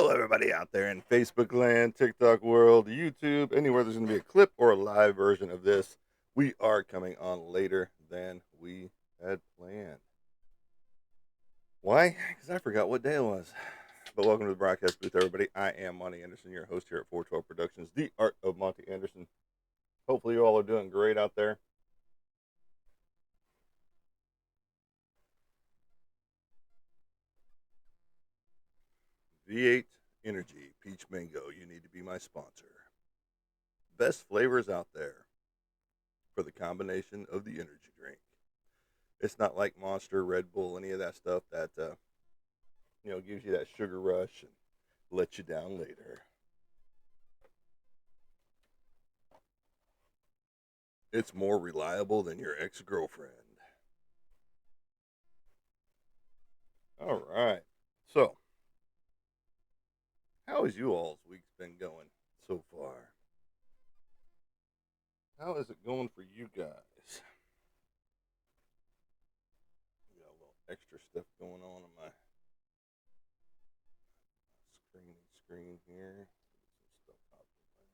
Hello, everybody out there in Facebook land, TikTok world, YouTube, anywhere there's going to be a clip or a live version of this. We are coming on later than we had planned. Why? Because I forgot what day it was. But welcome to the broadcast booth, everybody. I am Monty Anderson, your host here at 412 Productions, the art of Monty Anderson. Hopefully, you all are doing great out there. V8 Energy Peach Mango, you need to be my sponsor. Best flavors out there for the combination of the energy drink. It's not like Monster, Red Bull, any of that stuff that gives you that sugar rush and lets you down later. It's more reliable than your ex-girlfriend. All right. So, how has you all's week's been going so far? How is it going for you guys? Got a little extra stuff going on my screen here. Some stuff out the way.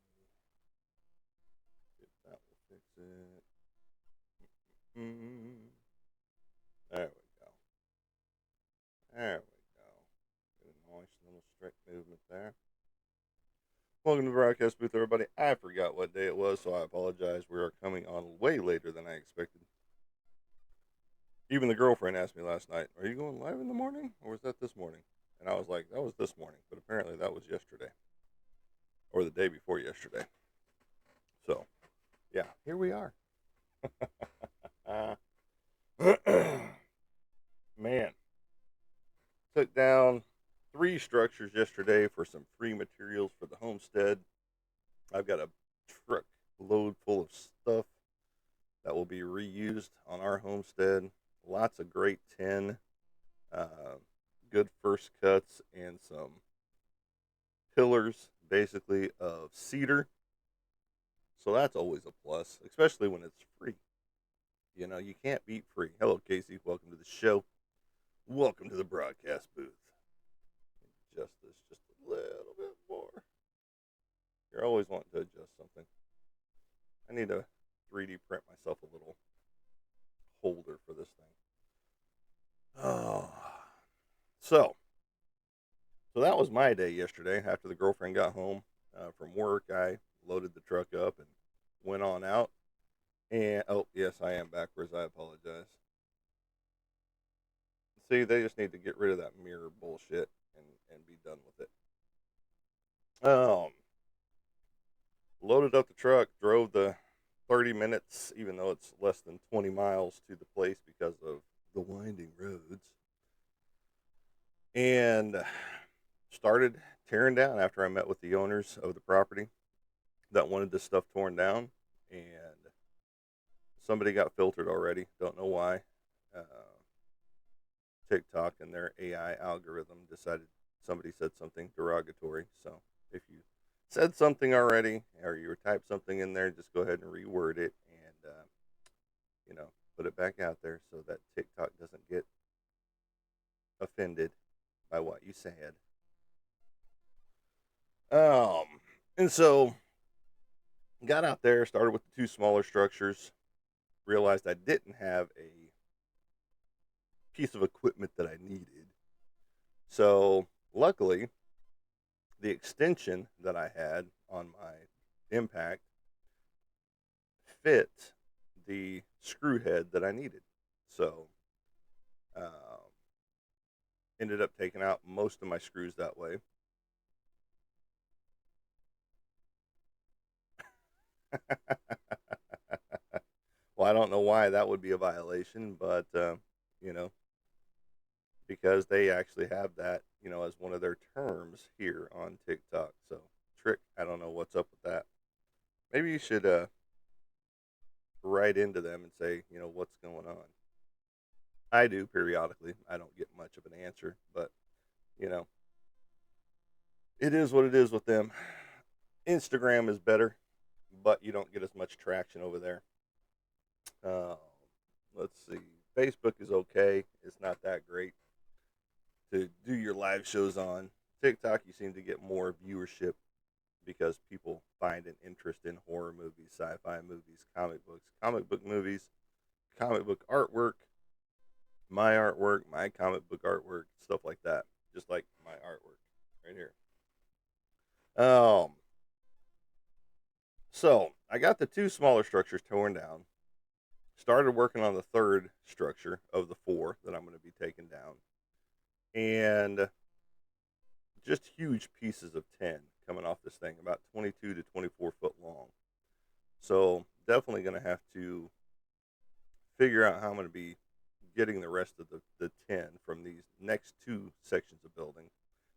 If that will fix it. There we go. There we go. Get a nice little straight movement there. Welcome to the broadcast booth, everybody. I forgot what day it was, so I apologize. We are coming on way later than I expected. Even the girlfriend asked me last night, "Are you going live in the morning, or was that this morning?" And I was like, "That was this morning," but apparently that was yesterday, or the day before yesterday. So, yeah, here we are. Man, took down 3 structures yesterday for some free materials for the homestead. I've got a truck load full of stuff that will be reused on our homestead. Lots of great tin, good first cuts, and some pillars, basically, of cedar. So that's always a plus, especially when it's free. You know, you can't beat free. Hello, Casey. Welcome to the show. Welcome to the broadcast booth. Adjust this just a little bit more. You're always wanting to adjust something. I need to 3D print myself a little holder for this thing. Oh, so that was my day yesterday. After the girlfriend got home from work, I loaded the truck up and went on out. And oh yes, I am backwards. I apologize. See, they just need to get rid of that mirror bullshit and be done with it. Loaded up the truck, drove the 30 minutes, even though it's less than 20 miles to the place because of the winding roads, and started tearing down after I met with the owners of the property that wanted this stuff torn down. And somebody got filtered already. Don't know why. Uh, TikTok and their AI algorithm decided somebody said something derogatory. So if you said something already or you typed something in there, just go ahead and reword it and put it back out there so that TikTok doesn't get offended by what you said. And so got out there, started with the 2 smaller structures, realized I didn't have a piece of equipment that I needed. So luckily, the extension that I had on my impact fit the screw head that I needed. So ended up taking out most of my screws that way. Well, I don't know why that would be a violation, but you know, because they actually have that, as one of their terms here on TikTok. So, Trick, I don't know what's up with that. Maybe you should write into them and say, what's going on. I do periodically. I don't get much of an answer, but you know, it is what it is with them. Instagram is better, but you don't get as much traction over there. Uh, let's see. Facebook is okay. It's not that great to do your live shows on. TikTok, you seem to get more viewership because people find an interest in horror movies, sci-fi movies, comic books, comic book movies, comic book artwork, my comic book artwork, stuff like that. Just like my artwork right here. Um, so I got the two smaller structures torn down. Started working on the third structure of the four that I'm going to be taking down, and just huge pieces of tin coming off this thing, about 22 to 24 foot long. So definitely going to have to figure out how I'm going to be getting the rest of the tin from these next two sections of building,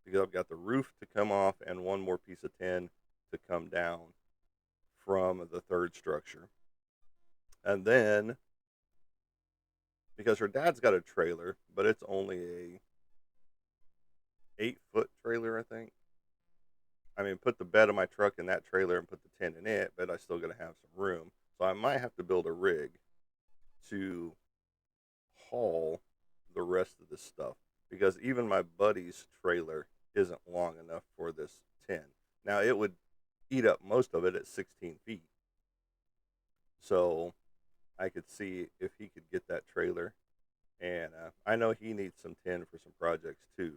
because I've got the roof to come off and one more piece of tin to come down from the third structure. And then, because her dad's got a trailer, but it's only a 8 foot trailer, I think. I mean, put the bed of my truck in that trailer and put the tent in it, but I still got to have some room. So I might have to build a rig to haul the rest of this stuff, because even my buddy's trailer isn't long enough for this tent. Now, it would eat up most of it at 16 feet. So I could see if he could get that trailer. And I know he needs some tin for some projects too.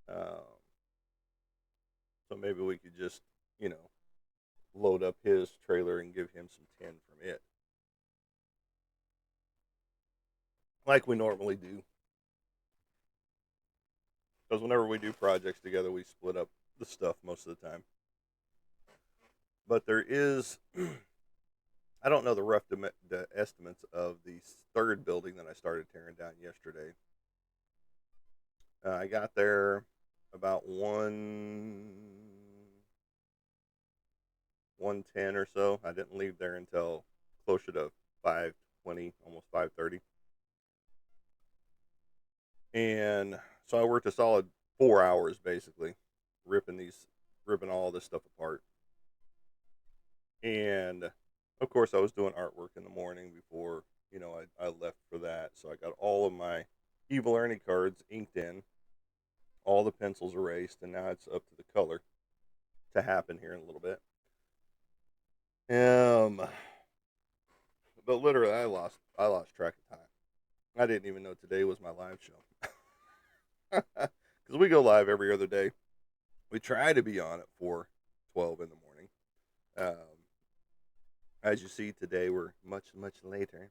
Um, so maybe we could just, you know, load up his trailer and give him some tin from it, like we normally do. Because whenever we do projects together, we split up the stuff most of the time. But there is, I don't know the rough the estimates of the third building that I started tearing down yesterday. I got there about 110 or so. I didn't leave there until closer to 5:20, almost 5:30. And so I worked a solid 4 hours basically, ripping all this stuff apart. And of course, I was doing artwork in the morning before I left for that. So I got all of my Evil Ernie cards inked in, all the pencils erased, and now it's up to the color to happen here in a little bit. But literally, I lost track of time. I didn't even know today was my live show, because we go live every other day. We try to be on at 4:12 in the morning. Um, as you see today, we're much later.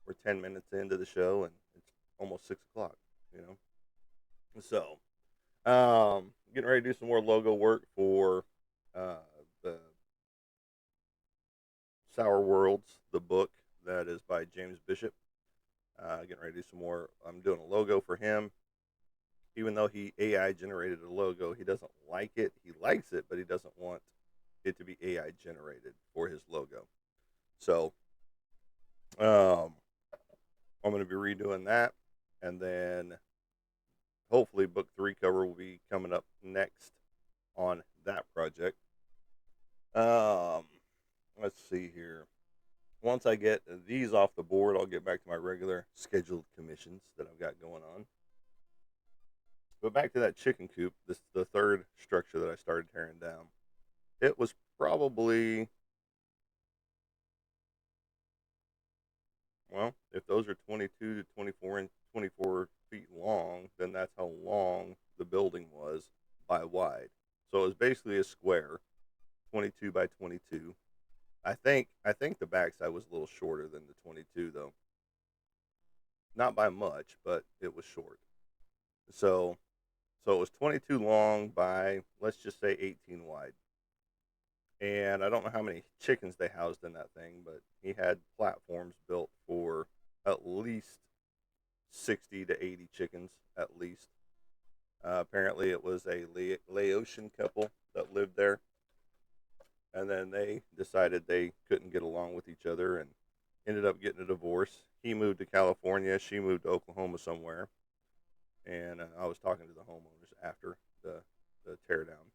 We're 10 minutes into the show, and it's almost 6 o'clock. You know, so getting ready to do some more logo work for uh, the Sour Worlds, the book that is by James Bishop. Getting ready to do some more. I'm doing a logo for him. Even though he AI generated a logo, he doesn't like it. He likes it, but he doesn't want it to be AI generated for his logo. So um, I'm going to be redoing that, and then hopefully book 3 cover will be coming up next on that project. Um, let's see here. Once I get these off the board, I'll get back to my regular scheduled commissions that I've got going on. But back to that chicken coop, this the third structure that I started tearing down. It was probably, well, if those are 22 to 24 feet long, then that's how long the building was by wide. So it was basically a square, 22 by 22. I think the backside was a little shorter than the 22 though. Not by much, but it was short. So so it was 22 long by, let's just say, 18 wide. And I don't know how many chickens they housed in that thing, but he had platforms built for at least 60 to 80 chickens, at least. Apparently, it was a Laotian couple that lived there, and then they decided they couldn't get along with each other and ended up getting a divorce. He moved to California, she moved to Oklahoma somewhere, and I was talking to the homeowners after the teardown,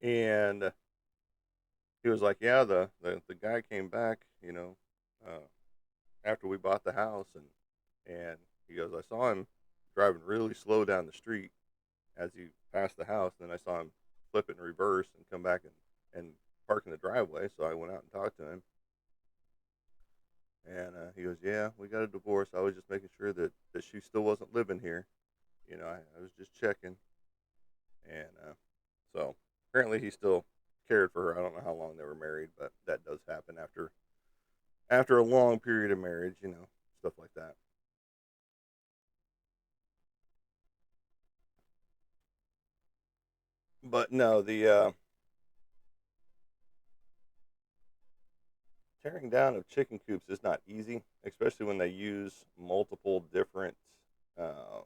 and he was like, "Yeah, the guy came back, uh, after we bought the house, and he goes, I saw him driving really slow down the street, as he passed the house. And then I saw him flip it in reverse and come back and park in the driveway. So I went out and talked to him. And he goes, "Yeah, we got a divorce. I was just making sure that she still wasn't living here. I was just checking." And so apparently he still cared for her. I don't know how long they were married, but that does happen after a long period of marriage, stuff like that. But no, the tearing down of chicken coops is not easy, especially when they use multiple different um,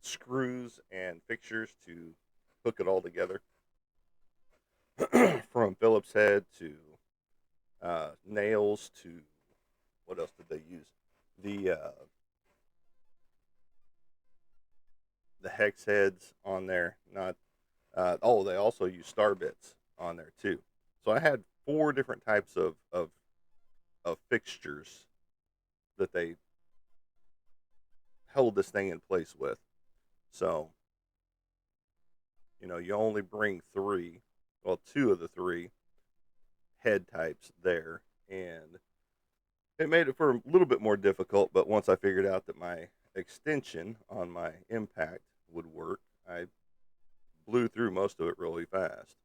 screws and fixtures to hook it all together. From Phillips head to nails to what else did they use? The hex heads on there. Not they also use star bits on there too. So I had four different types of fixtures that they held this thing in place with. So you only bring three, well, two of the three head types there, and it made it for a little bit more difficult. But once I figured out that my extension on my impact would work, I blew through most of it really fast.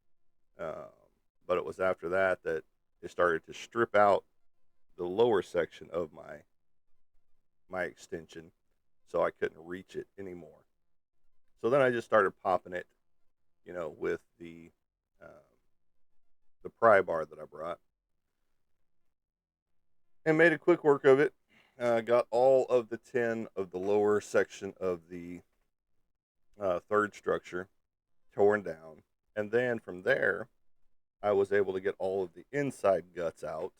Um, but it was after that that it started to strip out the lower section of my extension, so I couldn't reach it anymore. So then I just started popping it, with the pry bar that I brought, and made a quick work of it. Got all of the 10 of the lower section of the third structure torn down, and then from there I was able to get all of the inside guts out,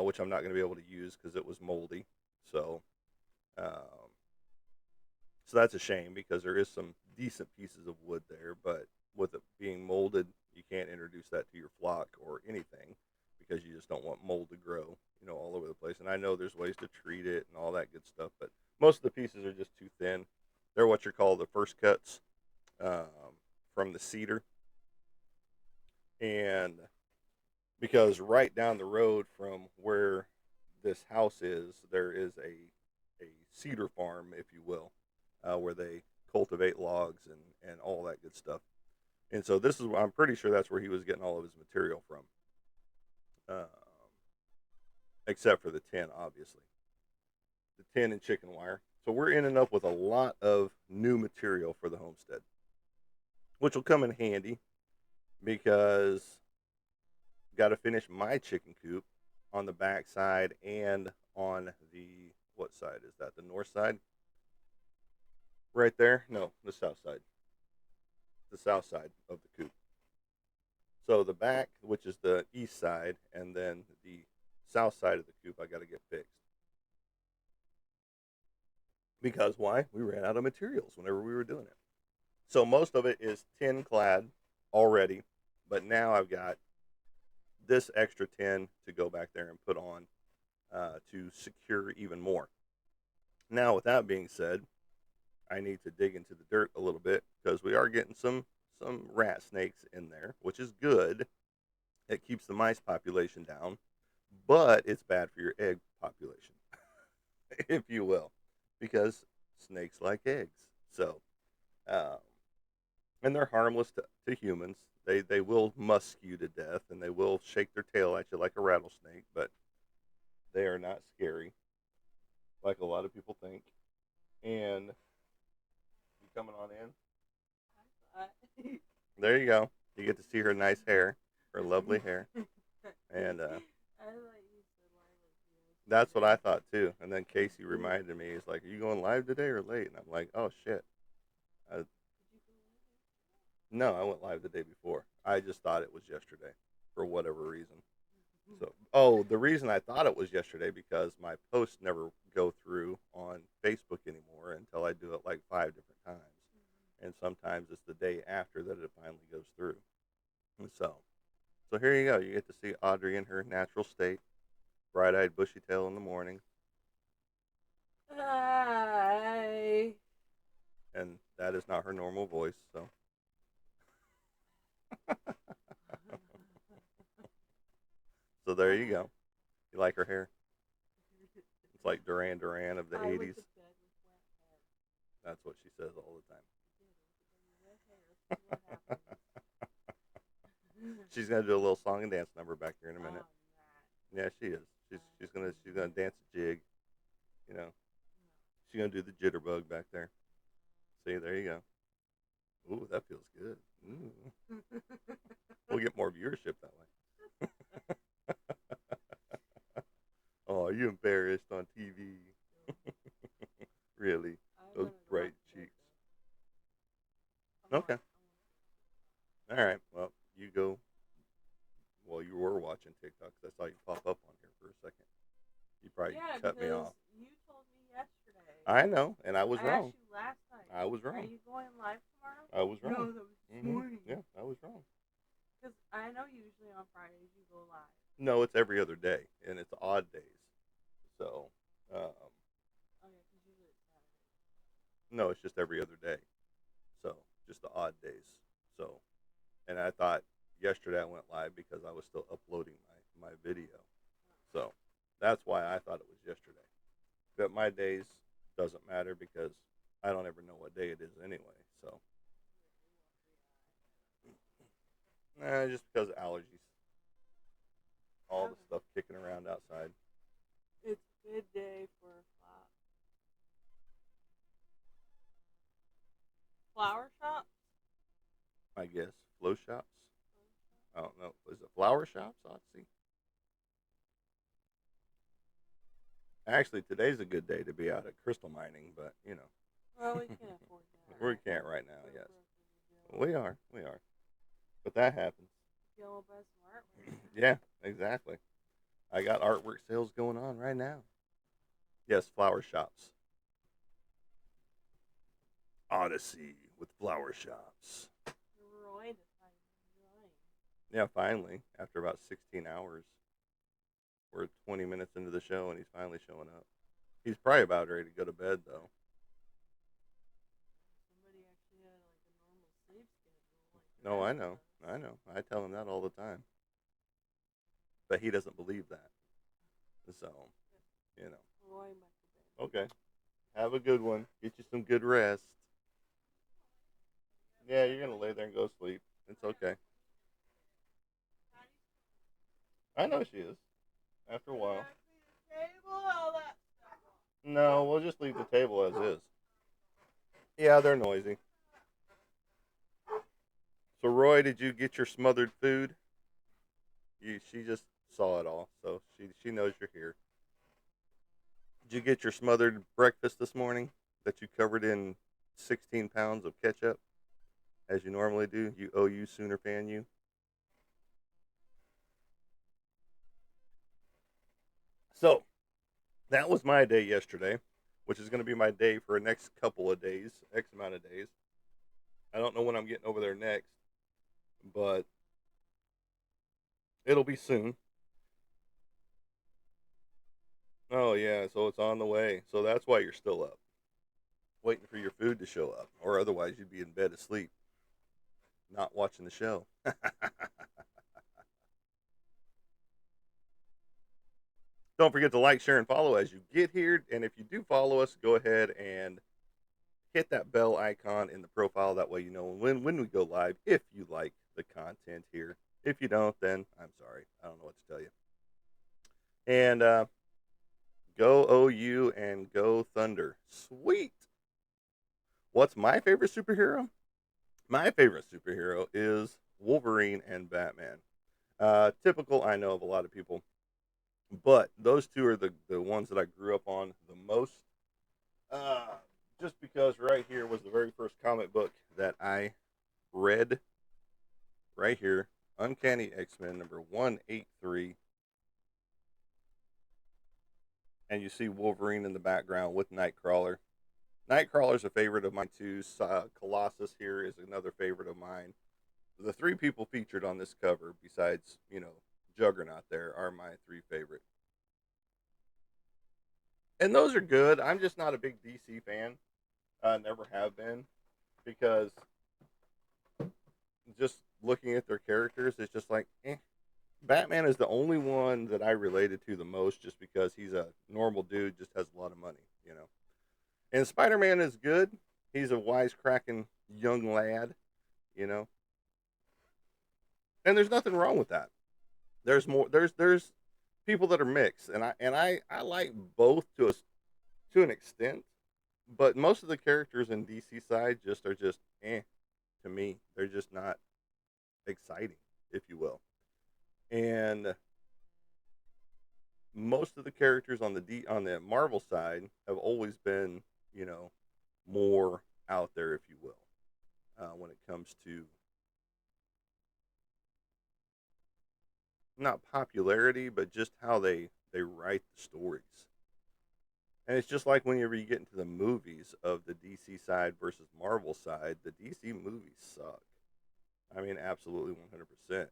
which I'm not going to be able to use because it was moldy. So, um, so that's a shame because there is some decent pieces of wood there, but with it being molded, you can't introduce that to your flock or anything because you just don't want mold to grow, all over the place. And I know there's ways to treat it and all that good stuff, but most of the pieces are just too thin. They're what you call the first cuts um, from the cedar, and because right down the road from where this house is, there is a cedar farm, if you will, where they cultivate logs and all that good stuff. And so I'm pretty sure that's where he was getting all of his material from, um, except for the tin, obviously, the tin and chicken wire. So we're ending up with a lot of new material for the homestead, which will come in handy because got to finish my chicken coop on the back side and on the what side is that? The north side, right there? No, the south side. The south side of the coop. So the back, which is the east side, and then the south side of the coop, I got to get fixed. Because why? We ran out of materials whenever we were doing it. So most of it is tin clad already, but now I've got this extra tin to go back there and put on to secure even more. Now, with that being said, I need to dig into the dirt a little bit because we are getting some rat snakes in there, which is good. It keeps the mice population down, but it's bad for your egg population, if you will, because snakes like eggs. So, um, and they're harmless to humans. They will musk you to death and they will shake their tail at you like a rattlesnake, but they are not scary like a lot of people think. And you coming on in? There you go. You get to see her nice hair, her lovely hair, and that's what I thought too. And then Casey reminded me, he's like, "Are you going live today or late?" And I'm like, "Oh shit." I, no, I went live the day before. I just thought it was yesterday for whatever reason. So, oh, the reason I thought it was yesterday because my posts never go through on Facebook anymore until I do it like 5 different times, and sometimes it's the day after that it finally goes through. And so here you go. You get to see Audrey in her natural state, bright-eyed, bushy tail in the morning, Hi. and that is not her normal voice. So, so there you go. You like her hair? It's like Duran Duran of the I went '80s. to bed with wet hair. That's what she says all the Wet hair. See what happens. time. She's gonna do a little song and dance number back here in a minute. Oh, Yeah, she is. She's gonna dance a jig. You know, she's gonna do the jitterbug back there. See, there you go. Ooh, that feels good. Ooh. We'll get more viewership that way. Oh, are you embarrassed on TV? Really? Those bright cheeks. Okay. All right. Well, you go. Well, you were watching TikTok 'cause I saw you pop up on here for a second. You probably cut me off. You told me yesterday. I know, and I was I wrong. asked you last night. I was wrong. Are you going live tomorrow? I was wrong. No, that was this morning. Yeah, I was wrong. Because I know usually on Fridays you go live. No, it's every other day, and it's odd days. So, Okay, because usually it's Saturday. no, it's just every other day. So, just the odd days. So, and I thought yesterday I went live because I was still uploading my video. So, that's why I thought it was yesterday. But my days doesn't matter because I don't ever know what day it is anyway. So, just because of allergies, all the stuff kicking around outside. It's a good day for flower shops. I guess flow shops. I don't know. Is it flower shops? Let's see. Actually, today's a good day to be out at crystal mining, but you know, Well, we can't afford that. we can't right now. Yes, we are. We are. But that happens. Go buy some artwork. Yeah, exactly. I got artwork sales going on right now. Yes, flower shops. Odyssey with flower shops. Roy. Yeah, finally, after about 16 hours, we're 20 minutes into the show and he's finally showing up. He's probably about ready to go to bed though. Somebody actually had like a normal sleep schedule. No, I know. I know. I tell him that all the time. But he doesn't believe that. So, you know. Roy back to bed. Okay. Have a good one. Get you some good rest. Yeah, you're going to lay there and go to sleep. It's okay. I know she is. After a while. No, we'll just leave the table as is. Yeah, they're noisy. So, Roy, did you get your smothered food? She just saw it all, so she knows you're here. Did you get your smothered breakfast this morning that you covered in 16 pounds of ketchup, as you normally do? You OU Sooner fan, you. So, that was my day yesterday, which is going to be my day for the next couple of days, X amount of days. I don't know when I'm getting over there next, but it'll be soon. Oh, yeah, so it's on the way. So that's why you're still up, waiting for your food to show up, or otherwise you'd be in bed asleep, not watching the show. Don't forget to like, share, and follow as you get here. And if you do follow us, go ahead and hit that bell icon in the profile. That way you know when we go live, if you like the content here. If you don't, then I'm sorry. I don't know what to tell you. And go OU and go Thunder. Sweet. What's my favorite superhero? My favorite superhero is Wolverine and Batman. Typical, I know, of a lot of people. But those two are the ones that I grew up on the most. Uh, just because right here was the very first comic book that I read. Right here, Uncanny X-Men number 183. And you see Wolverine in the background with Nightcrawler. Nightcrawler's a favorite of mine too. Colossus here is another favorite of mine. The three people featured on this cover, besides, Juggernaut there, are my three favorite. And those are good. I'm just not a big DC fan. Never have been. because just looking at their characters, it's just like, eh. Batman is the only one that I related to the most, just because he's a normal dude, just has a lot of money, you know. And Spider Man is good. He's a wisecracking young lad, you know, and there's nothing wrong with that. There's more. There's people that are mixed, and I like both to an extent, but most of the characters in DC side just are just to me. They're just not exciting, if you will. And most of the characters on on the Marvel side have always been, you know, more out there, if you will, when it comes to not popularity, but just how they write the stories. And it's just like whenever you get into the movies of the DC side versus Marvel side, the DC movies suck. I mean, absolutely 100%.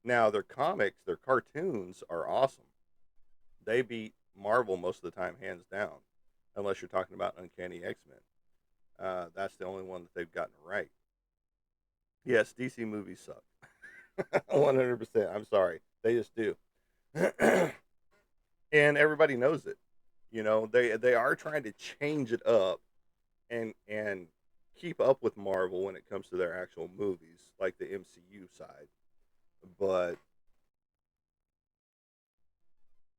Now, their comics, their cartoons are awesome. They beat Marvel most of the time, hands down, unless you're talking about Uncanny X Men. That's the only one that they've gotten right. Yes, DC movies suck. 100%. I'm sorry. They just do. And everybody knows it. You know, they are trying to change it up and keep up with Marvel when it comes to their actual movies, like the MCU side. But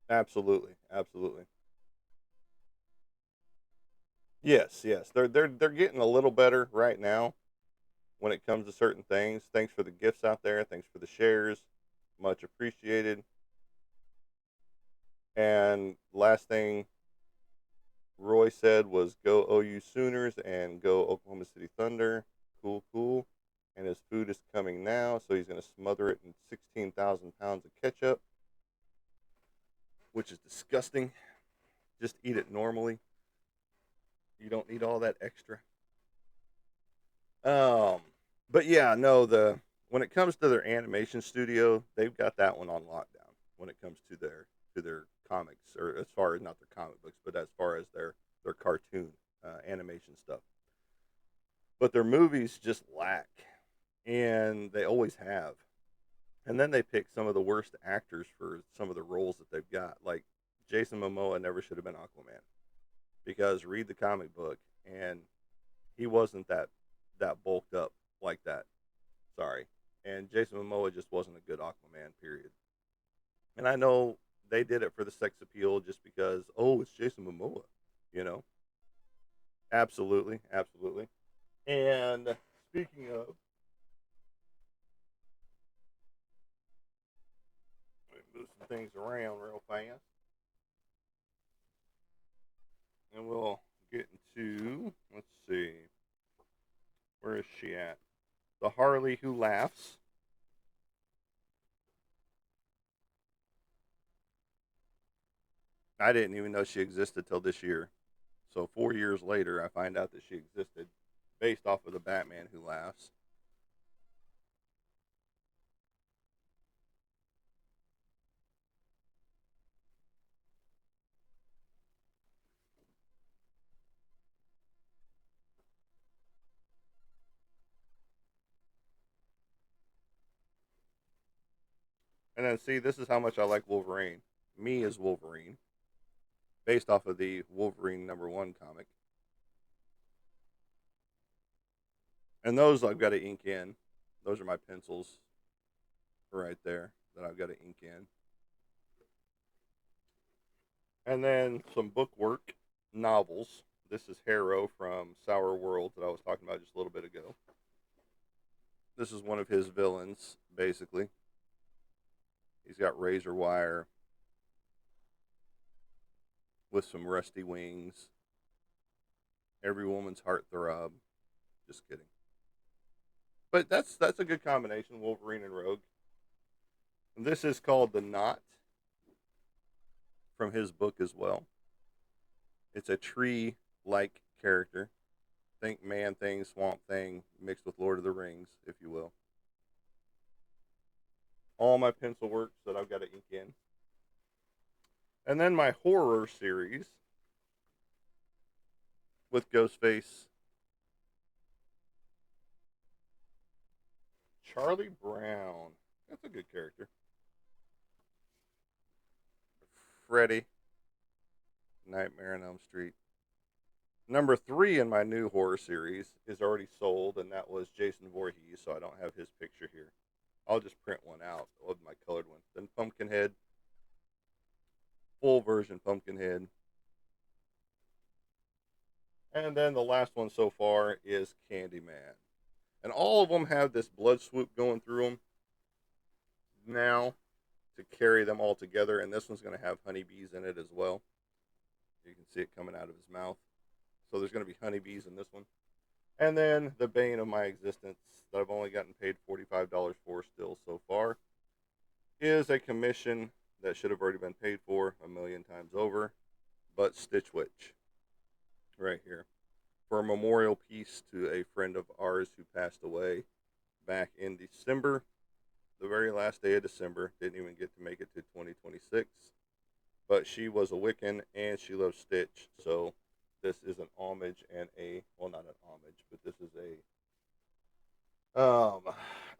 absolutely, absolutely. Yes, yes. They're getting a little better right now when it comes to certain things. Thanks for the gifts out there. Thanks for the shares. Much appreciated. And last thing Roy said was go OU Sooners and go Oklahoma City Thunder. Cool, cool. And his food is coming now, so he's going to smother it in 16,000 pounds of ketchup, which is disgusting. Just eat it normally. You don't need all that extra. Um, but yeah, no, the when it comes to their animation studio, they've got that one on lockdown when it comes to their comics, or as far as not their comic books, but as far as their cartoon animation stuff. But their movies just lack, and they always have. And then they pick some of the worst actors for some of the roles that they've got. Like Jason Momoa never should have been Aquaman, because read the comic book and he wasn't that bulked up like that. Sorry. And Jason Momoa just wasn't a good Aquaman, period. And I know they did it for the sex appeal, just because, oh, it's Jason Momoa, you know? Absolutely, absolutely. And speaking of, let me move some things around real fast, and we'll get into, let's see, where is she at? The Harley Who Laughs. I didn't even know she existed till this year. So 4 years later, I find out that she existed based off of the Batman Who Laughs. And then see, this is how much I like Wolverine. Me as Wolverine, based off of the Wolverine #1 comic. And those I've got to ink in. Those are my pencils right there that I've got to ink in. And then some bookwork novels. This is Harrow from Sour World that I was talking about just a little bit ago. This is one of his villains, basically. He's got razor wire with some rusty wings. Every woman's heart throb. Just kidding. But that's a good combination, Wolverine and Rogue. And this is called The Knot from his book as well. It's a tree like character. Think man thing, swamp thing, mixed with Lord of the Rings, if you will. All my pencil works that I've got to ink in. And then my horror series with Ghostface Charlie Brown. That's a good character. Freddy, Nightmare on Elm Street. Number 3 in my new horror series is already sold, and that was Jason Voorhees, so I don't have his picture here. I'll just print one out of my colored one. Then Pumpkinhead, full version Pumpkinhead. And then the last one so far is Candyman. And all of them have this blood swoop going through them now to carry them all together. And this one's going to have honeybees in it as well. You can see it coming out of his mouth. So there's going to be honeybees in this one. And then the bane of my existence that I've only gotten paid $45 for still so far is a commission that should have already been paid for a million times over, but Stitch Witch right here for a memorial piece to a friend of ours who passed away back in December, the very last day of December. Didn't even get to make it to 2026, but she was a Wiccan and she loved Stitch, so this is an homage and well, not an homage, but this is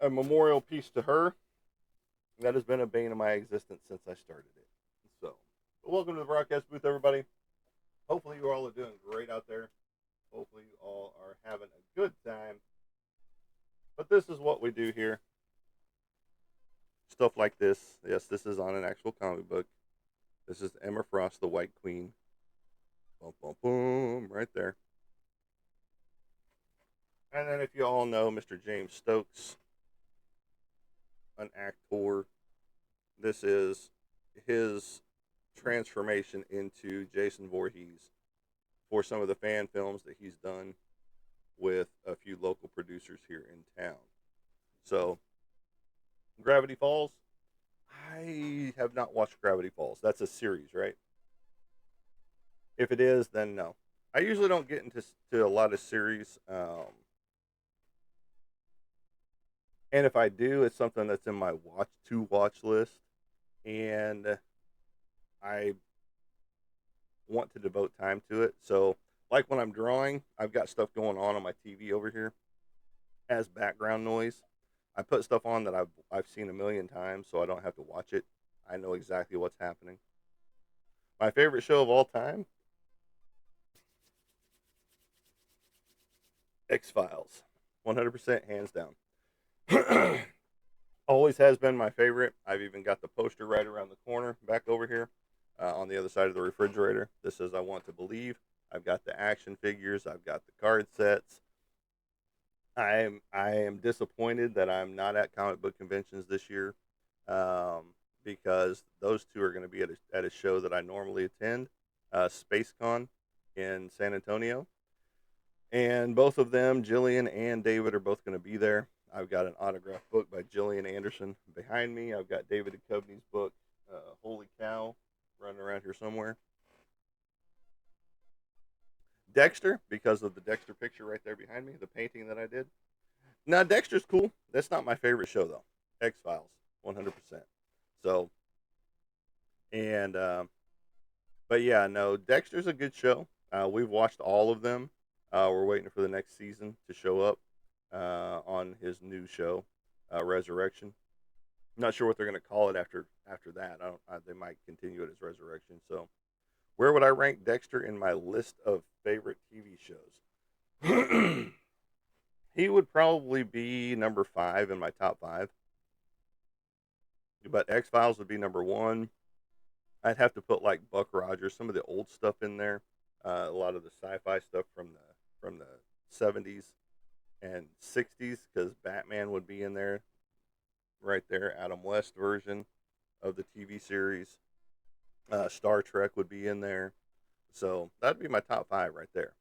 a memorial piece to her that has been a bane of my existence since I started it. So, welcome to the broadcast booth, everybody. Hopefully you all are doing great out there. Hopefully you all are having a good time. But this is what we do here. Stuff like this. Yes, this is on an actual comic book. This is Emma Frost, the White Queen. Boom, boom, boom, right there. And then if you all know Mr. James Stokes, an actor, this is his transformation into Jason Voorhees for some of the fan films that he's done with a few local producers here in town. So, Gravity Falls, I have not watched Gravity Falls. That's a series, right? If it is, then no. I usually don't get into a lot of series. And if I do, it's something that's in my watch list. And I want to devote time to it. So, like when I'm drawing, I've got stuff going on my TV over here as background noise. I put stuff on that I've seen a million times, so I don't have to watch it. I know exactly what's happening. My favorite show of all time, X-Files, 100% hands down. Always has been my favorite. I've even got the poster right around the corner back over here on the other side of the refrigerator. This is I Want to Believe. I've got the action figures. I've got the card sets. I am disappointed that I'm not at comic book conventions this year because those two are going to be at a show that I normally attend, SpaceCon in San Antonio. And both of them, Jillian and David, are both going to be there. I've got an autographed book by Jillian Anderson behind me. I've got David Duchovny's book, Holy Cow, running around here somewhere. Dexter, because of the Dexter picture right there behind me, the painting that I did. Now, Dexter's cool. That's not my favorite show, though. X-Files, 100%. So, and, but yeah, no, Dexter's a good show. We've watched all of them. We're waiting for the next season to show up on his new show, Resurrection. I'm not sure what they're going to call it after that. They might continue it as Resurrection. So, where would I rank Dexter in my list of favorite TV shows? He would probably be number 5 in my top 5. But X-Files would be number 1. I'd have to put like Buck Rogers, some of the old stuff in there, a lot of the sci-fi stuff from the 70s and 60s, because Batman would be in there, right there. Adam West version of the TV series. Star Trek would be in there. So that'd be my top 5 right there.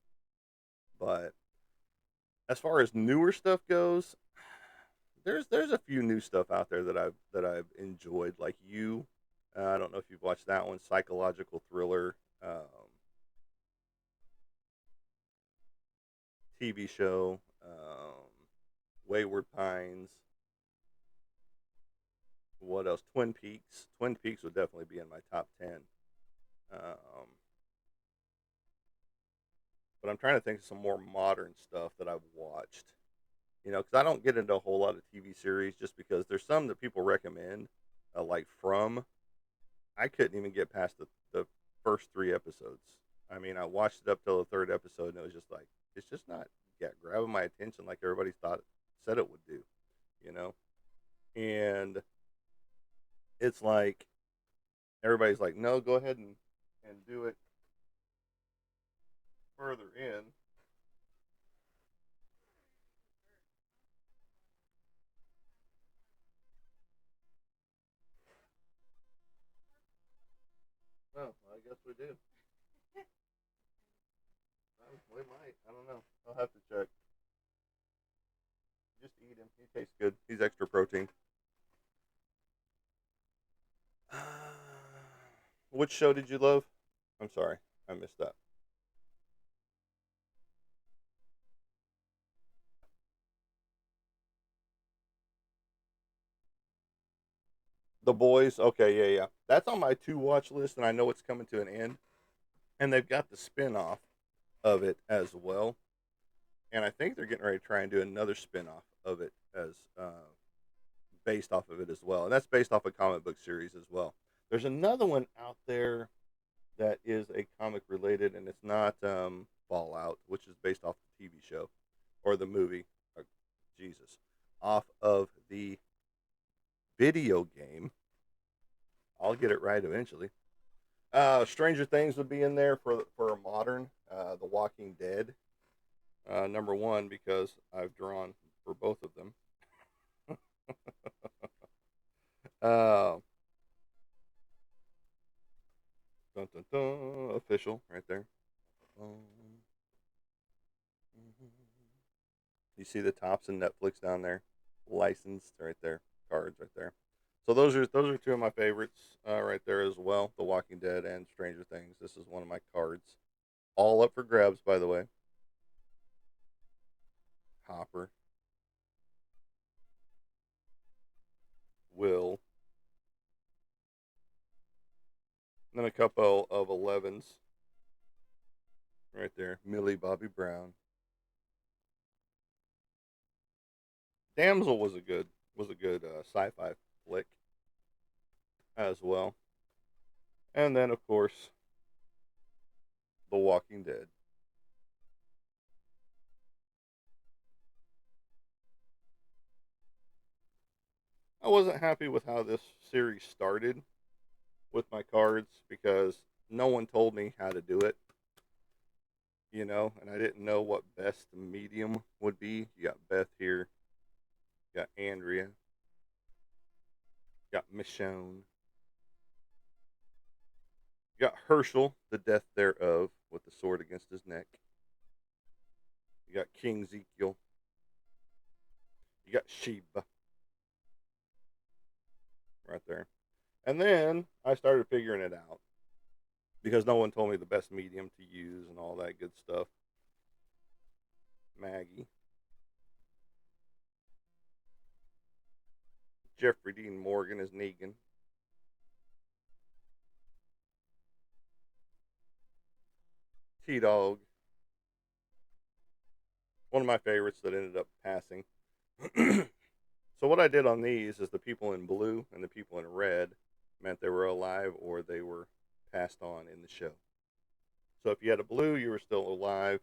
But as far as newer stuff goes, there's a few new stuff out there that I've enjoyed, like You. I don't know if you've watched that one, psychological thriller TV show. Wayward Pines. What else? Twin Peaks. Twin Peaks would definitely be in my top 10. But I'm trying to think of some more modern stuff that I've watched. You know, because I don't get into a whole lot of TV series just because there's some that people recommend, like From. I couldn't even get past the first three episodes. I mean, I watched it up till the third episode, and it was just like, it's just not grabbing my attention like everybody thought said it would do, you know. And it's like everybody's like, no, go ahead and do it further in. Oh, well, I guess we do. We might. I don't know. I'll have to check. Just eat him. He tastes good. He's extra protein. Which show did you love? I'm sorry, I missed that. The Boys. Okay, yeah, yeah. That's on my to watch list, and I know it's coming to an end. And they've got the spin off of it as well. And I think they're getting ready to try and do another spin off of it as based off of it as well. And that's based off a comic book series as well. There's another one out there that is a comic related, and it's not Fallout, which is based off the TV show or the movie. Or, Jesus, off of the video game. I'll get it right eventually. Stranger Things would be in there for a modern. The Walking Dead, number one, because I've drawn for both of them. Uh, dun, dun, dun, official right there. You see the tops in Netflix down there, licensed right there, cards right there. So those are two of my favorites right there as well. The Walking Dead and Stranger Things. This is one of my cards, all up for grabs, by the way. Hopper, Will, and then a couple of 11s right there. Millie Bobby Brown. Damsel was a good sci-fi flick as well. And then of course The Walking Dead. I wasn't happy with how this series started with my cards because no one told me how to do it, you know, and I didn't know what best medium would be. You got Beth here, you got Andrea, you got Michonne, you got Herschel, the death thereof, with the sword against his neck. You got King Ezekiel, you got Sheba right there. And then I started figuring it out because no one told me the best medium to use and all that good stuff. Maggie, Jeffrey Dean Morgan as Negan, T Dog, one of my favorites that ended up passing. So what I did on these is the people in blue and the people in red meant they were alive or they were passed on in the show. So if you had a blue, you were still alive,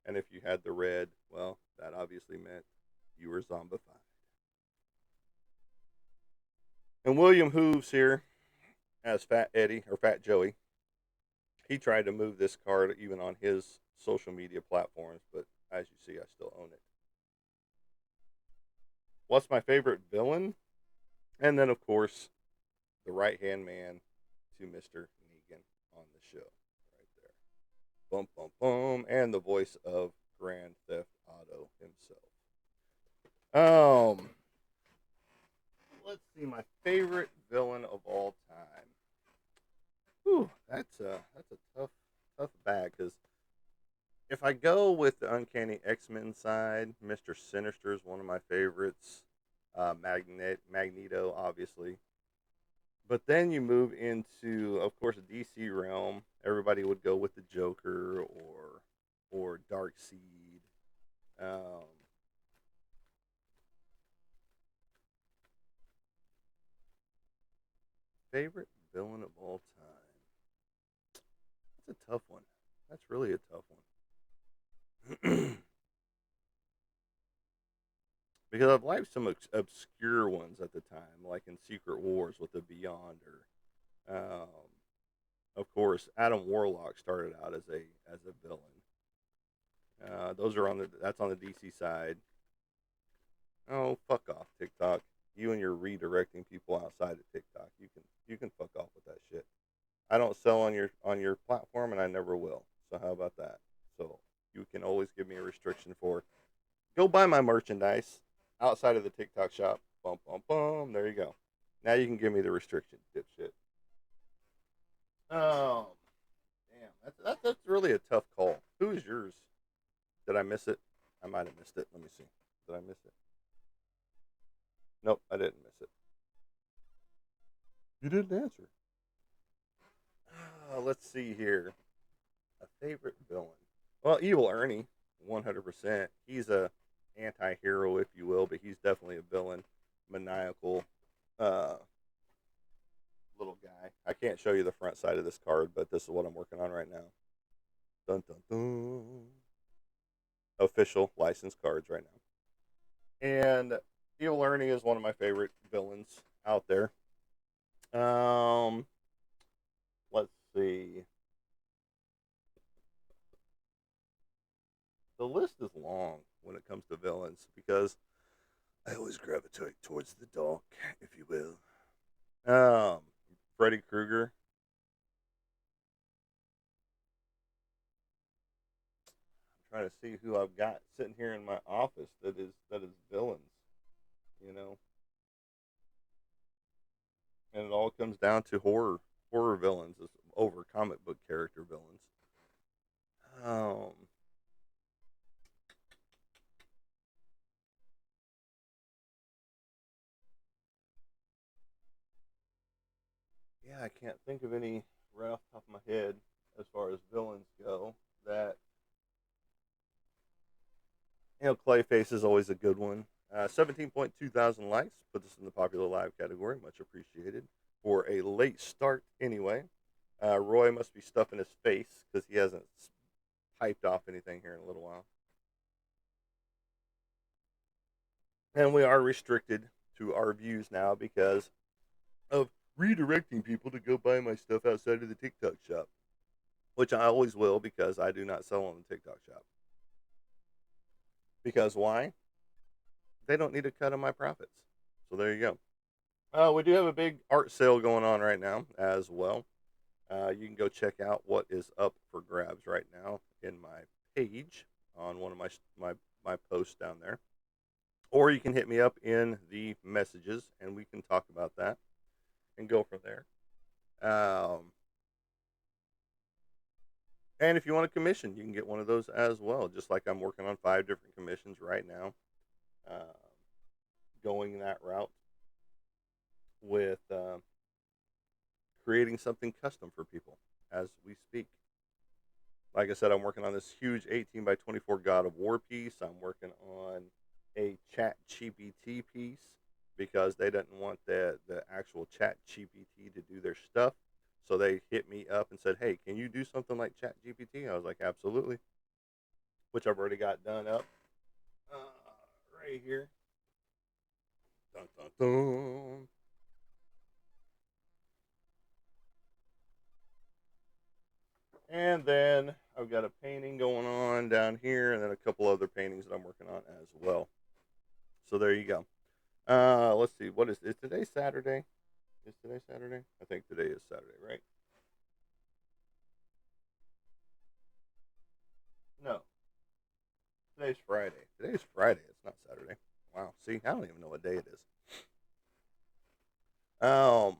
and if you had the red, well, that obviously meant you were zombified. And William Hooves here as Fat Eddie or Fat Joey. He tried to move this card even on his social media platforms, but as you see, I still own it. What's my favorite villain? And then, of course, the right hand man to Mr. Negan on the show. Right there. Bum, bum, bum. And the voice of Grand Theft Auto himself. Um, let's see, my favorite villain of all time. Whew, that's a tough bag because if I go with the Uncanny X Men side, Mister Sinister is one of my favorites. Magneto, obviously. But then you move into, of course, DC realm. Everybody would go with the Joker or Darkseid. Um, favorite villain of all time. That's a tough one. That's really a tough one. Because I've liked some obscure ones at the time, like in Secret Wars with the Beyonder. Um, of course, Adam Warlock started out as a villain. Those are on the that's on the DC side. Oh, fuck off, TikTok. You and your redirecting people outside of TikTok. You can fuck off with that shit. I don't sell on your platform, and I never will. So how about that? So you can always give me a restriction for go buy my merchandise outside of the TikTok shop. Bum bum bum. There you go. Now you can give me the restriction, dipshit. Oh, damn. That's really a tough call. Who is yours? Did I miss it? I might have missed it. Let me see. Did I miss it? Nope, I didn't miss it. You didn't answer. Let's see here. A favorite villain. Well, Evil Ernie, 100%. He's a anti-hero, if you will, but he's definitely a villain. Maniacal uh, little guy. I can't show you the front side of this card, but this is what I'm working on right now. Dun dun dun. Official licensed cards right now. And Evil Ernie is one of my favorite villains out there. Um, let's see. The list is long when it comes to villains because I always gravitate towards the dark, if you will. Um, Freddy Krueger. I'm trying to see who I've got sitting here in my office that is villains. You know, and it all comes down to horror villains over comic book character villains. Um, yeah, I can't think of any right off the top of my head as far as villains go. That Clayface is always a good one. 17.2 thousand likes put us in the popular live category. Much appreciated for a late start. Anyway, Roy must be stuffing his face because he hasn't piped off anything here in a little while, and we are restricted to our views now because of redirecting people to go buy my stuff outside of the TikTok shop, which I always will because I do not sell on the TikTok shop. Because why? They don't need a cut of my profits. So there you go. We do have a big art sale going on right now as well. You can go check out what is up for grabs right now in my page on one of my posts down there, or you can hit me up in the messages and we can talk about that and go from there. Um, and if you want a commission, you can get one of those as well. Just like I'm working on 5 different commissions right now, uh, going that route with creating something custom for people as we speak. Like I said, I'm working on this huge 18 by 24 God of War piece. I'm working on a Chat GPT piece because they didn't want the actual Chat GPT to do their stuff. So they hit me up and said, "Hey, can you do something like Chat GPT?" I was like, "Absolutely," which I've already got done up uh, right here. Dun, dun, dun. And then I've got a painting going on down here, and then a couple other paintings that I'm working on as well. So there you go. Let's see. What is today? Saturday? Is today Saturday? I think today is Saturday, right? No, today's Friday. Today's Friday. It's not Saturday. Wow. See, I don't even know what day it is. Um,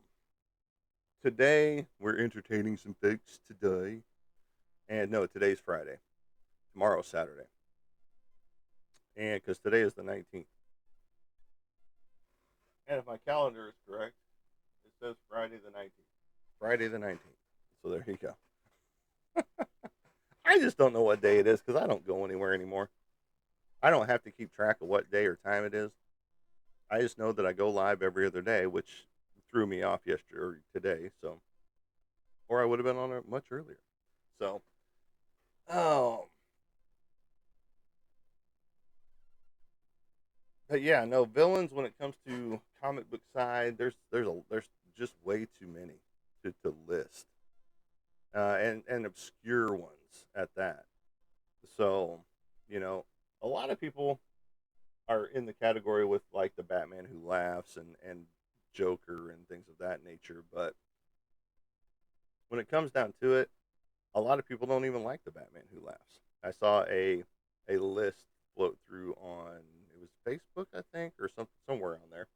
Today we're entertaining some folks today, and no, today's Friday. Tomorrow's Saturday, and because today is the 19th, and if my calendar is correct, it says Friday the 19th. Friday the 19th. So there you go. I just don't know what day it is because I don't go anywhere anymore. I don't have to keep track of what day or time it is. I just know that I go live every other day, which threw me off yesterday or today. So, or I would have been on it much earlier. So, um, but yeah, no villains when it comes to comic book side. There's just way too many to list, and obscure ones at that. So, you know, a lot of people are in the category with like the Batman Who Laughs and Joker and things of that nature. But when it comes down to it, a lot of people don't even like the Batman Who Laughs. I saw a list float through on it was Facebook, I think, or somewhere on there.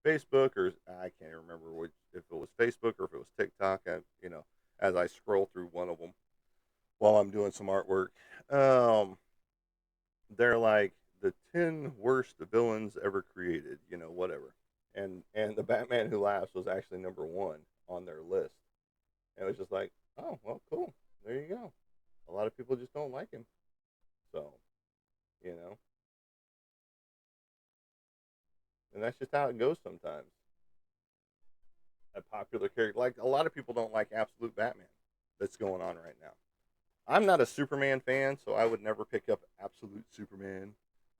Facebook or I can't remember which if it was Facebook or if it was TikTok. As I scroll through one of them while I'm doing some artwork, um, they're like the 10 worst villains ever created. Whatever. And the Batman Who Laughs was actually number one on their list. And it was just like, oh well, cool. There you go. A lot of people just don't like him. So, you know, and that's just how it goes sometimes. A popular character, like a lot of people don't like Absolute Batman that's going on right now. I'm not a Superman fan, so I would never pick up Absolute Superman.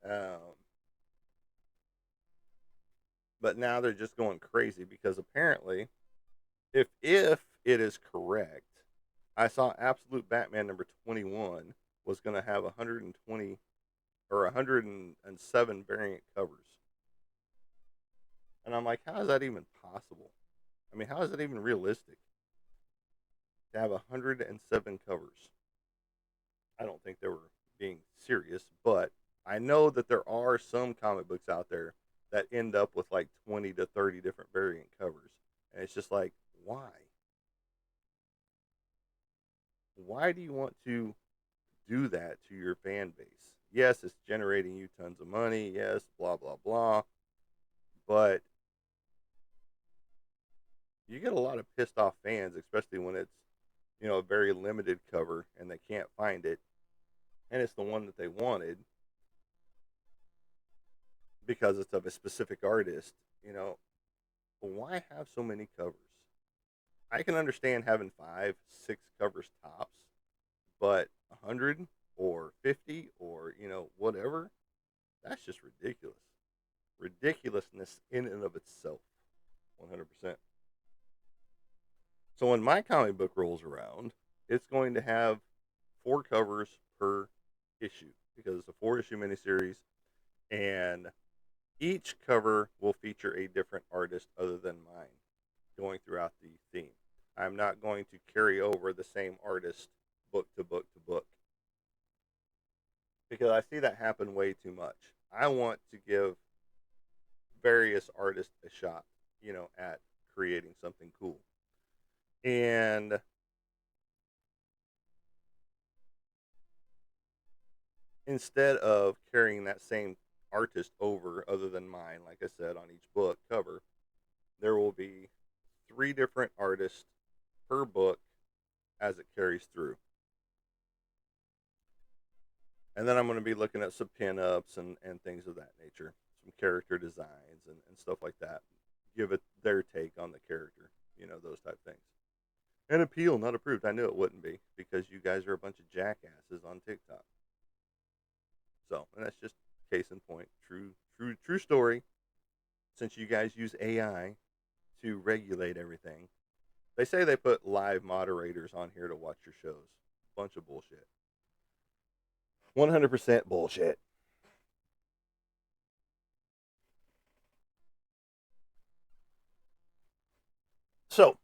Um, but now they're just going crazy because apparently, if it is correct, I saw Absolute Batman number 21 was going to have 120 or 107 variant covers. And I'm like, how is that even possible? I mean, how is that even realistic to have 107 covers? I don't think they were being serious, but I know that there are some comic books out there that end up with like 20 to 30 different variant covers. And it's just like, why? Why do you want to do that to your fan base? Yes, it's generating you tons of money. Yes, blah, blah, blah. But you get a lot of pissed off fans, especially when it's, a very limited cover and they can't find it. And it's the one that they wanted because it's of a specific artist. You know, why have so many covers? I can understand having 5, 6 covers tops, but 100 or 50 or, whatever, that's just ridiculous. Ridiculousness in and of itself. 100%. So when my comic book rolls around, it's going to have 4 covers per issue because it's a 4-issue miniseries, and each cover will feature a different artist other than mine going throughout the theme. I'm not going to carry over the same artist book to book to book because I see that happen way too much. I want to give various artists a shot, at creating something cool. And instead of carrying that same artist over other than mine, like I said, on each book cover, there will be 3 different artists per book as it carries through. And then I'm going to be looking at some pinups and things of that nature, some character designs and stuff like that. Give it their take on the character, those type of things. And appeal, not approved. I knew it wouldn't be because you guys are a bunch of jackasses on TikTok. So, and that's just case in point. True story. Since you guys use AI to regulate everything, they say they put live moderators on here to watch your shows. Bunch of bullshit. 100% bullshit. So,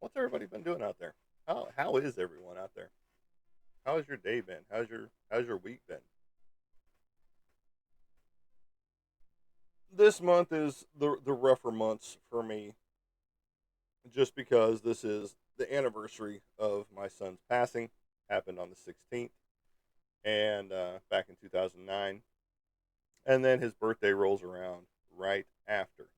what's everybody been doing out there? How is everyone out there? How has your day been? How's your week been? This month is the rougher months for me, just because this is the anniversary of my son's passing. Happened on the 16th, and back in 2009, and then his birthday rolls around right after,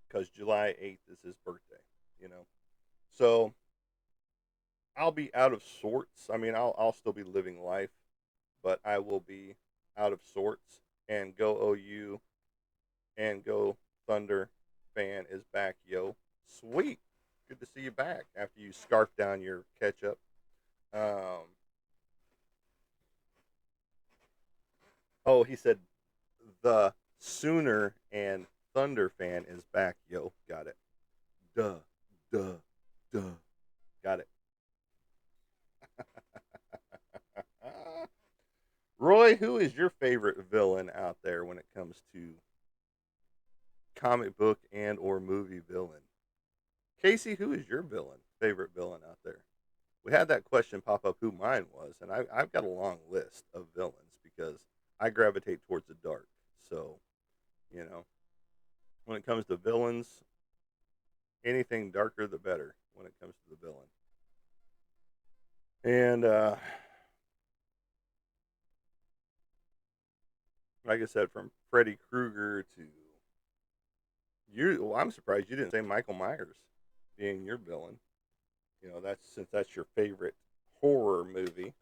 because July 8th is his birthday. You know, so I'll be out of sorts. I mean, I'll still be living life, but I will be out of sorts and go OU And Go Thunder fan is back, yo. Sweet. Good to see you back after you scarfed down your ketchup. Um, oh, he said the Sooner and Thunder fan is back, yo. Got it. Duh, duh, duh. Got it. Roy, who is your favorite villain out there when it comes to comic book and or movie villain? Casey, who is your favorite villain out there? We had that question pop up who mine was, and I've got a long list of villains because I gravitate towards the dark. So, you know, when it comes to villains, anything darker the better when it comes to the villain. And like I said, from Freddy Krueger to you, well, I'm surprised you didn't say Michael Myers being your villain. You know, that's since that's your favorite horror movie.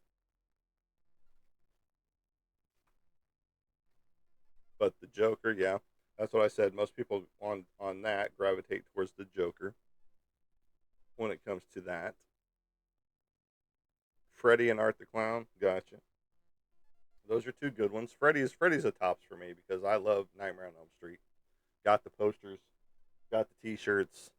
But the Joker, yeah, that's what I said. Most people on that gravitate towards the Joker when it comes to that. Freddy and Art the Clown, gotcha. Those are two good ones. Freddy's a tops for me because I love Nightmare on Elm Street. Got the posters, got the T-shirts,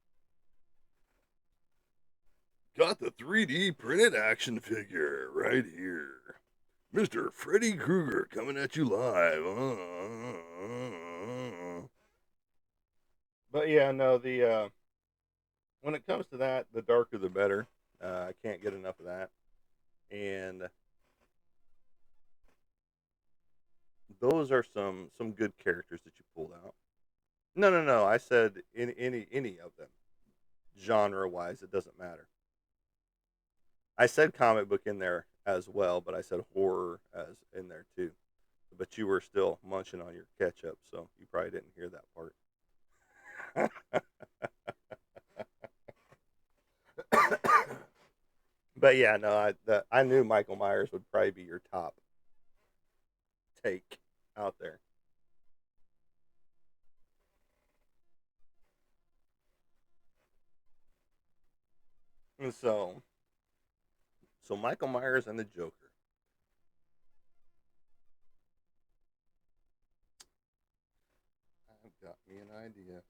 got the 3D printed action figure right here. Mr. Freddy Krueger coming at you live. But yeah, no, the when it comes to that, the darker the better. I can't get enough of that. And those are some good characters that you pulled out. No, no, no. I said any of them, genre wise, it doesn't matter. I said comic book in there as well, but I said horror as in there too. But you were still munching on your ketchup, so you probably didn't hear that part. But yeah, no, I knew Michael Myers would probably be your top take out there. And so Michael Myers and the Joker. I've got me an idea.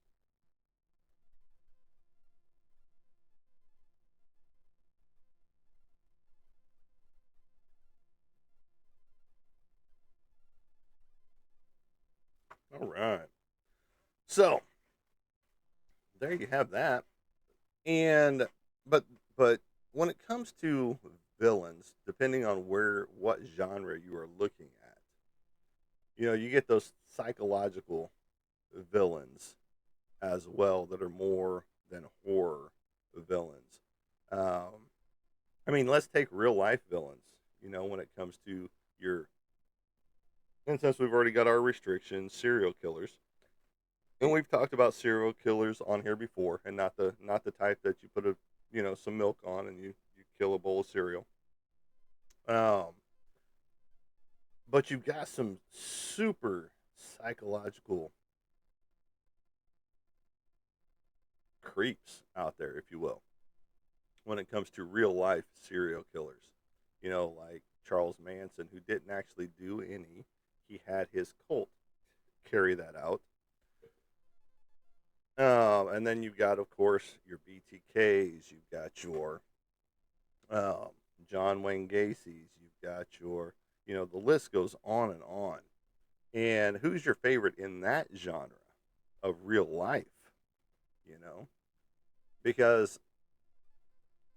All right. So there you have that. And but but when it comes to villains, depending on where what genre you are looking at, you get those psychological villains as well that are more than horror villains. Um, I mean, let's take real life villains. When it comes to your, and since we've already got our restrictions, serial killers, and we've talked about serial killers on here before, and not the type that you put some milk on and you kill a bowl of cereal. Um, but you've got some super psychological creeps out there, if you will, when it comes to real life serial killers. Like Charles Manson, who didn't actually do any. He had his cult carry that out. And then you've got, of course, your BTKs. You've got your um, John Wayne Gacy's. You've got the list goes on and on. And who's your favorite in that genre of real life? You know, because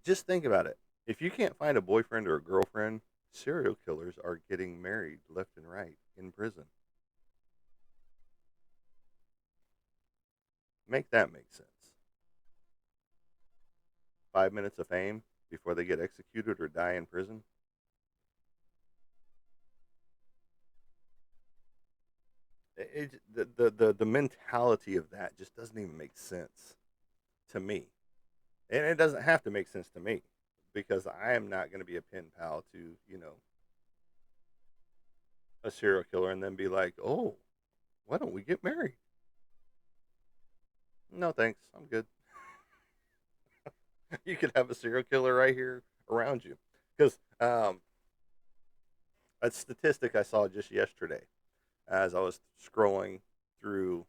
just think about it. If you can't find a boyfriend or a girlfriend, serial killers are getting married left and right in prison. Make that make sense. 5 minutes of fame before they get executed or die in prison. The mentality of that just doesn't even make sense to me, and it doesn't have to make sense to me because I am not going to be a pen pal to a serial killer and then be like, oh, why don't we get married? No, thanks. I'm good. You could have a serial killer right here around you. Because a statistic I saw just yesterday as I was scrolling through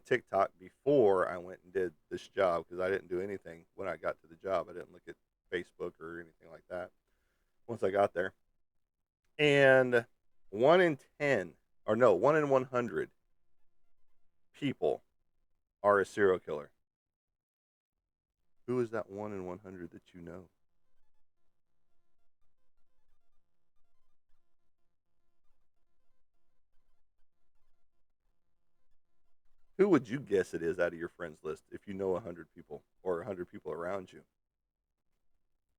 TikTok before I went and did this job, because I didn't do anything when I got to the job. I didn't look at Facebook or anything like that once I got there. And 1 in 10, or no, 1 in 100 people are a serial killer. Who is that 1 in 100 that you know? Who would you guess it is out of your friends list if you know 100 people or 100 people around you?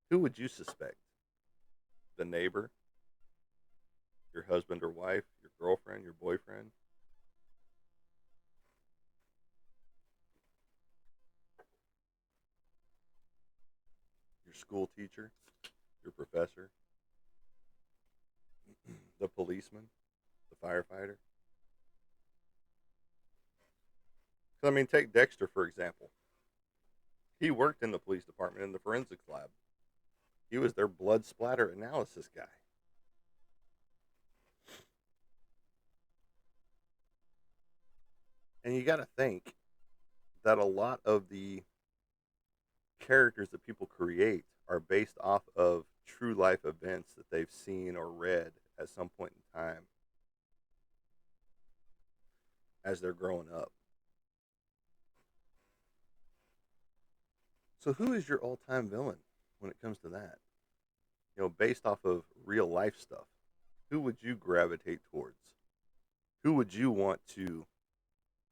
Who would you suspect? The neighbor, your husband or wife, your girlfriend, your boyfriend, your school teacher, your professor, the policeman, the firefighter? I mean, take Dexter, for example. He worked in the police department in the forensics lab. He was their blood splatter analysis guy. And you got to think that a lot of the characters that people create are based off of true life events that they've seen or read at some point in time as they're growing up. So, who is your all time villain when it comes to that? Based off of real life stuff, who would you gravitate towards? Who would you want to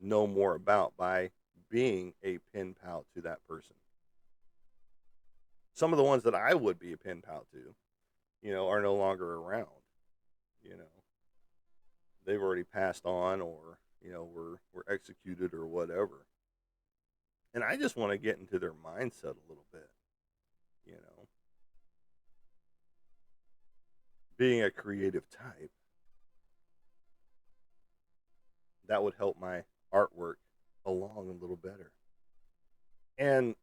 know more about by being a pen pal to that person? Some of the ones that I would be a pen pal to, are no longer around. You know, they've already passed on, or were executed or whatever. And I just want to get into their mindset a little bit. You know, being a creative type, that would help my artwork along a little better. And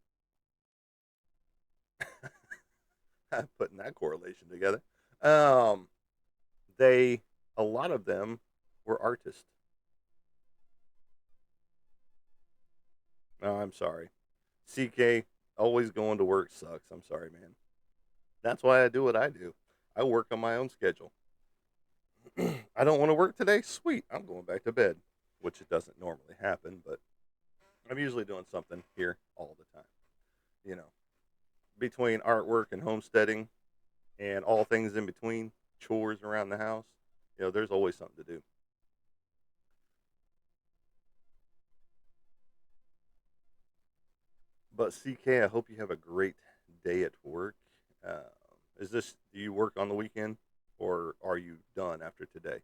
putting that correlation together, um, they a lot of them were artists. Oh, I'm sorry. CK, always going to work sucks. I'm sorry, man. That's why I do what I do. I work on my own schedule. I don't want to work today? Sweet. I'm going back to bed, which it doesn't normally happen, but I'm usually doing something here all the time. You know, between artwork and homesteading and all things in between, chores around the house, there's always something to do. But CK, I hope you have a great day at work. Uh, do you work on the weekend, or are you done after today?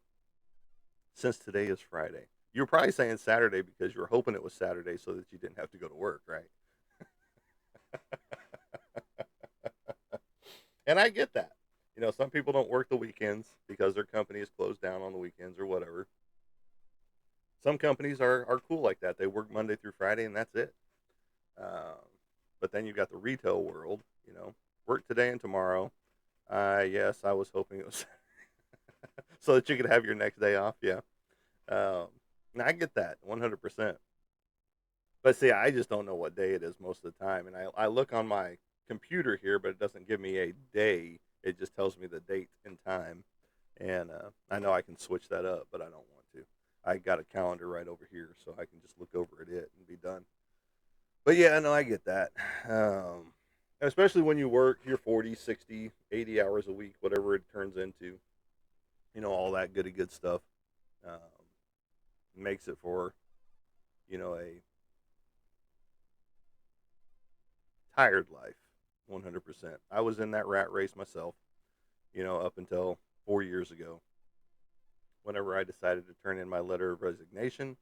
Since today is Friday. You're probably saying Saturday because you were hoping it was Saturday so that you didn't have to go to work, right? And I get that. Some people don't work the weekends because their company is closed down on the weekends or whatever. Some companies are cool like that. They work Monday through Friday and that's it. Um, but then you've got the retail world, work today and tomorrow. Yes, I was hoping it was so that you could have your next day off. Yeah. Um, I get that 100%. But see, I just don't know what day it is most of the time. And I look on my computer here, but it doesn't give me a day. It just tells me the date and time. And I know I can switch that up, but I don't want to. I got a calendar right over here, so I can just look over at it and be done. But yeah, no, I get that. Especially when you work your 40, 60, 80 hours a week, whatever it turns into, all that goody good stuff um, makes it for, a tired life, 100%. I was in that rat race myself, up until 4 years ago, whenever I decided to turn in my letter of resignation,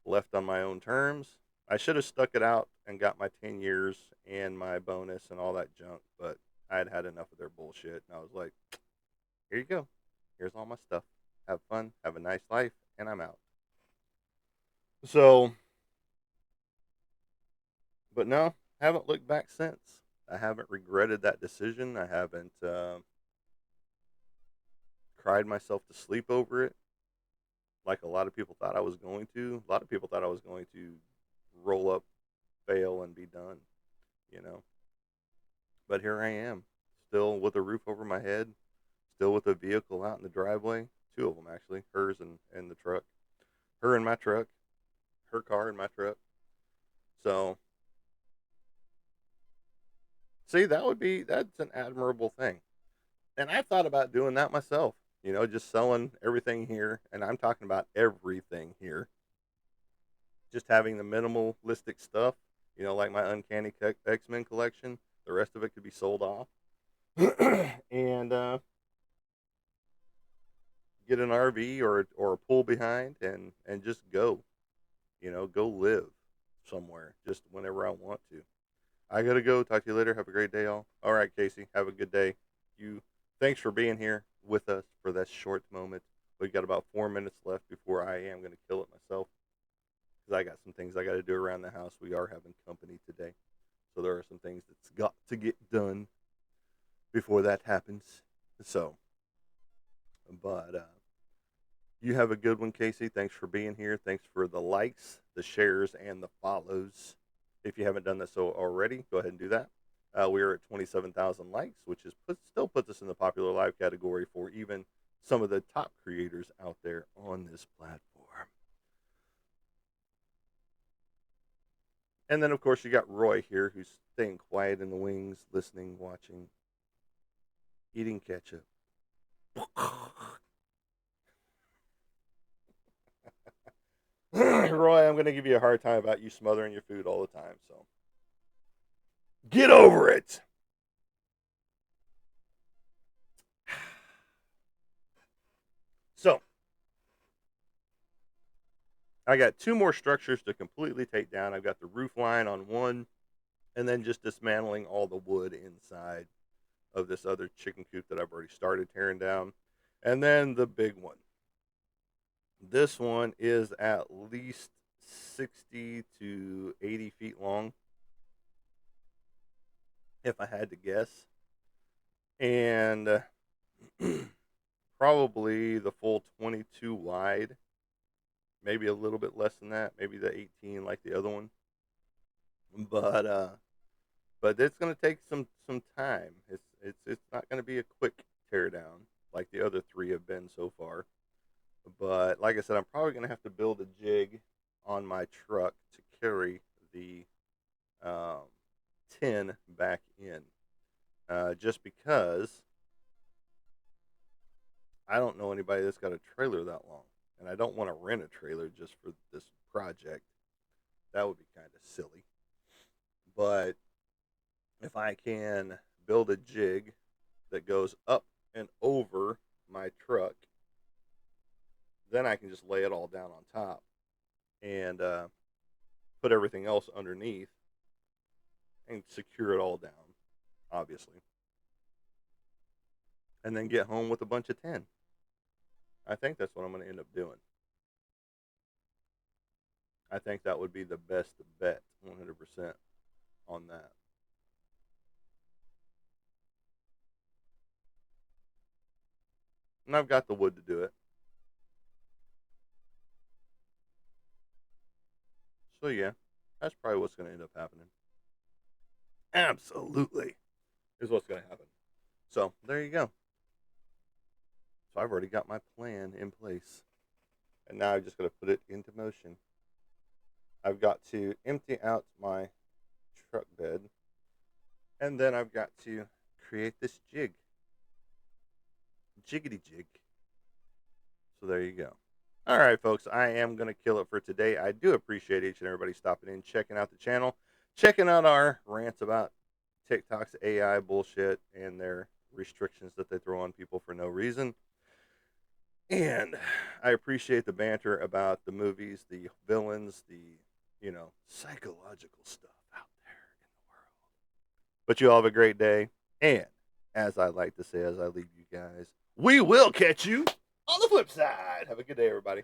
left on my own terms. I should have stuck it out and got my 10 years and my bonus and all that junk, but I had had enough of their bullshit. And I was like, here you go. Here's all my stuff. Have fun, have a nice life, and I'm out. So But no, haven't looked back since. I haven't regretted that decision. I haven't cried myself to sleep over it like a lot of people thought I was going to. A lot of people thought I was going to roll up, fail, and be done, you know. But here I am, still with a roof over my head, still with a vehicle out in the driveway. Two of them, actually, hers and the truck. Her in my truck, her car in my truck. So, see, that's an admirable thing. And I thought about doing that myself, just selling everything here. And I'm talking about everything here. Just having the minimalistic stuff, like my Uncanny X-Men collection. The rest of it could be sold off. And get an RV or a pool behind and just go, go live somewhere just whenever I want to. I gotta go. Talk to you later. Have a great day, all. All right, Casey. Have a good day. You. Thanks for being here with us for that short moment. We've got about 4 minutes left before I am going to kill it myself because I got some things I got to do around the house. We are having company today, so there are some things that's got to get done before that happens. So, but you have a good one, Casey. Thanks for being here. Thanks for the likes, the shares, and the follows. If you haven't done that so already, go ahead and do that. We are at 27,000 likes, which still puts us in the popular live category for even some of the top creators out there on this platform. And then, of course, you got Roy here, who's staying quiet in the wings, listening, watching, eating ketchup. Roy, I'm going to give you a hard time about you smothering your food all the time, so get over it. So, I got two more structures to completely take down. I've got the roof line on one, and then just dismantling all the wood inside of this other chicken coop that I've already started tearing down. And then the big one. This one is at least 60 to 80 feet long, if I had to guess. And probably the full 22 wide, maybe a little bit less than that, maybe the 18 like the other one. But it's going to take some time. It's not going to be a quick teardown like the other three have been so far. But like I said, I'm probably going to have to build a jig on my truck to carry the um, tin back in, just because I don't know anybody that's got a trailer that long, and I don't want to rent a trailer just for this project. That would be kind of silly. But if I can build a jig that goes up and over my truck, then I can just lay it all down on top and put everything else underneath and secure it all down, obviously. And then get home with a bunch of tin. I think that's what I'm going to end up doing. I think that would be the best bet, 100% on that. And I've got the wood to do it. So yeah, that's probably what's going to end up happening. Absolutely is what's going to happen. So there you go. So I've already got my plan in place. And now I've just got to put it into motion. I've got to empty out my truck bed. And then I've got to create this jig. Jiggity jig. So there you go. All right, folks, I am going to kill it for today. I do appreciate each and everybody stopping in, checking out the channel, checking out our rants about TikTok's AI bullshit and their restrictions that they throw on people for no reason. And I appreciate the banter about the movies, the villains, the, psychological stuff out there in the world. But you all have a great day. And as I like to say, as I leave you guys, we will catch you on the flip side. Have a good day, everybody.